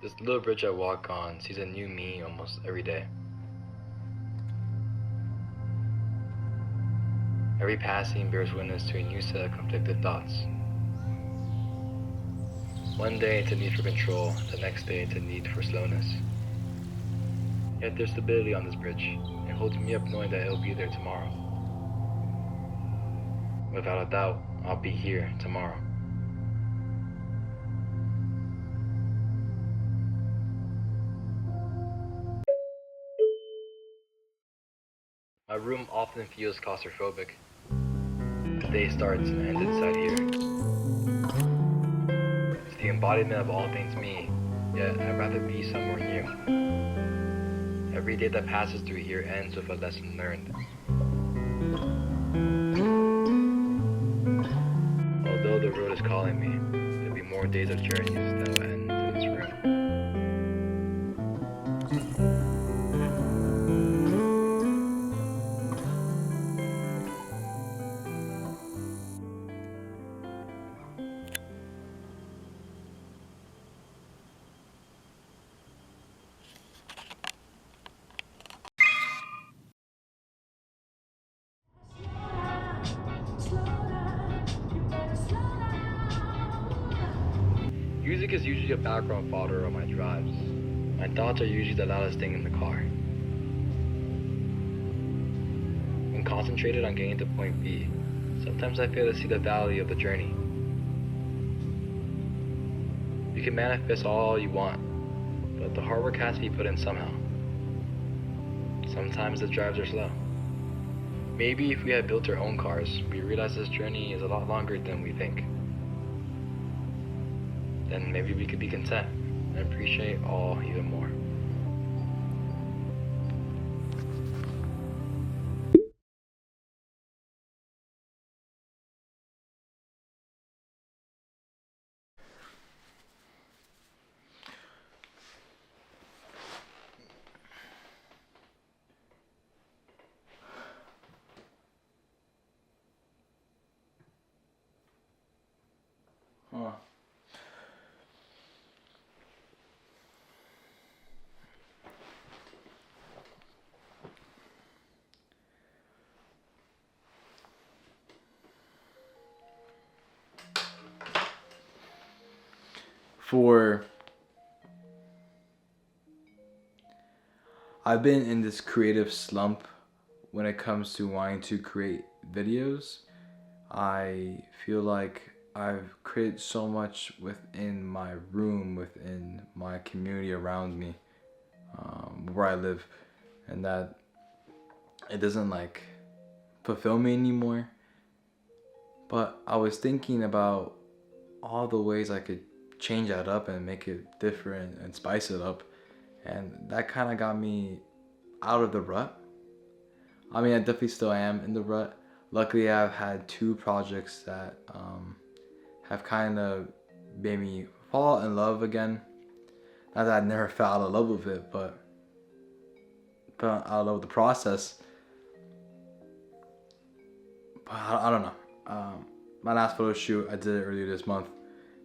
This little bridge I walk on sees a new me almost every day. Every passing bears witness to a new set of conflicted thoughts. One day it's a need for control, the next day it's a need for slowness. Yet there's stability on this bridge. It holds me up knowing that it'll be there tomorrow. Without a doubt, I'll be here tomorrow. My room often feels claustrophobic. The day starts and ends inside here. It's the embodiment of all things me, yet I'd rather be somewhere new. Every day that passes through here ends with a lesson learned. Although the road is calling me, there'll be more days of journeys that will end in this room. Music is usually a background fodder on my drives. My thoughts are usually the loudest thing in the car. When concentrated on getting to point B, sometimes I fail to see the value of the journey. You can manifest all you want, but the hard work has to be put in somehow. Sometimes the drives are slow. Maybe if we had built our own cars, we realize this journey is a lot longer than we think. Then maybe we could be content and appreciate all even more. Huh. I've been in this creative slump when it comes to wanting to create videos. I feel like I've created so much within my room, within my community around me, where I live, and that it doesn't like fulfill me anymore. But I was thinking about all the ways I could change that up and make it different and spice it up, and that kind of got me out of the rut. I mean, I definitely still am in the rut. Luckily, I've had two projects that have kind of made me fall in love again. Not that I never fell out of love with it, but fell out of love with the process. But I don't know. My last photo shoot, I did it earlier this month.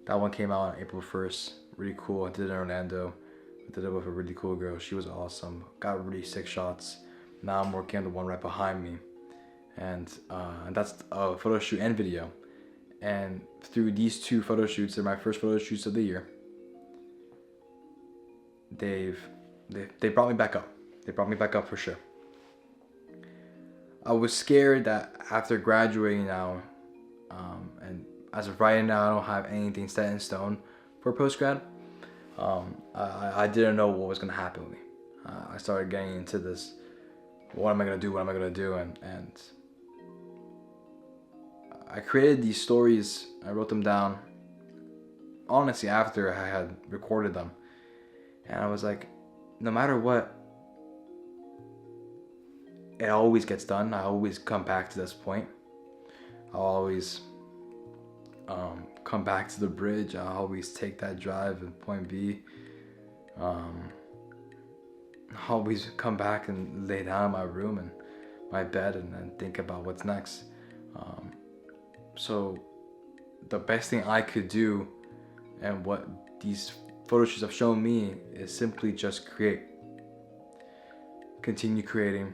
That one came out on April 1st. Really cool. I did it in Orlando. I did it with a really cool girl. She was awesome. Got really sick shots. Now I'm working on the one right behind me. And that's a photo shoot and video. And through these two photo shoots, they're my first photo shoots of the year. They brought me back up. They brought me back up for sure. I was scared that after graduating now, and as of right now, I don't have anything set in stone for post-grad. I didn't know what was gonna happen with me. I started getting into this, what am I gonna do, what am I gonna do, and I created these stories, I wrote them down, honestly after I had recorded them. And I was like, no matter what, it always gets done. I always come back to this point. I'll always come back to the bridge. I'll always take that drive at point B. I'll always come back and lay down in my room and my bed and then think about what's next. So the best thing I could do, and what these photo shoots have shown me is simply just create. Continue creating.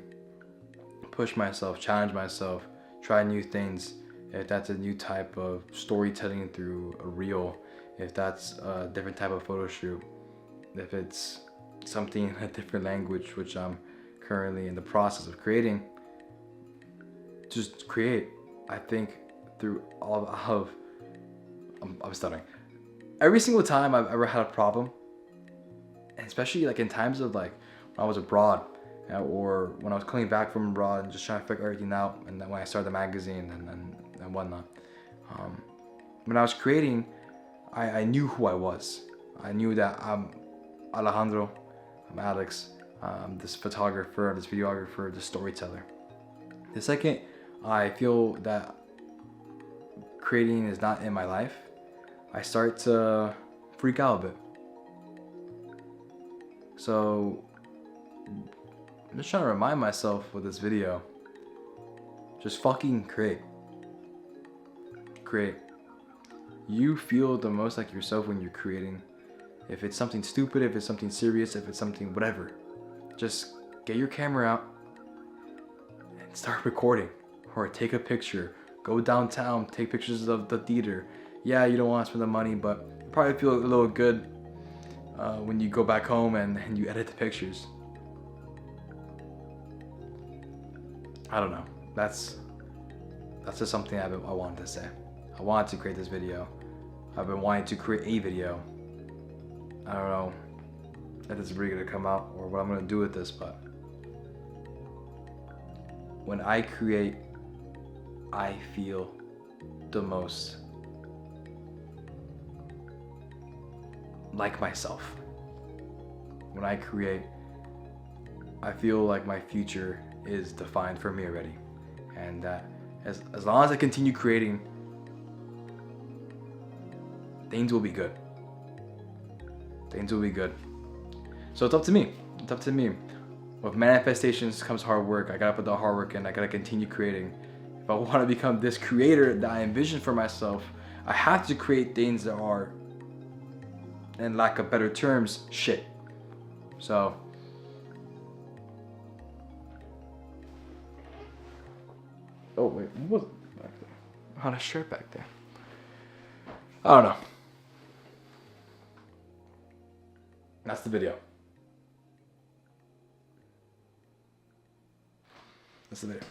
Push myself, challenge myself, try new things. If that's a new type of storytelling through a reel, if that's a different type of photo shoot, if it's something in a different language, which I'm currently in the process of creating, just create. I think through all of, I'm stuttering. Every single time I've ever had a problem, and especially like in times of like when I was abroad, or when I was coming back from abroad and just trying to figure everything out, and then when I started the magazine and whatnot, when I was creating, I knew who I was. I knew that I'm Alejandro, I'm Alex, this photographer, this videographer, this storyteller. The second I feel that creating is not in my life, I start to freak out a bit. So I'm just trying to remind myself with this video, just fucking create. Create. You feel the most like yourself when you're creating. If it's something stupid, if it's something serious, if it's something whatever, just get your camera out and start recording. Or take a picture. Go downtown, take pictures of the theater. Yeah, you don't want to spend the money, but you probably feel a little good when you go back home and you edit the pictures. I don't know. That's just something I wanted to say. I wanted to create this video. I've been wanting to create a video. I don't know if this is really gonna come out or what I'm gonna do with this, but when I create, I feel the most like myself. When I create, I feel like my future is defined for me already, and that as long as I continue creating, things will be good. Things will be good. So it's up to me. It's up to me. With manifestations comes hard work. I gotta put the hard work in. I gotta continue creating. If I want to become this creator that I envision for myself, I have to create things that are, in lack of better terms, shit. So oh wait, what was it back there? I had a shirt back there. I don't know. That's the video. That's the video.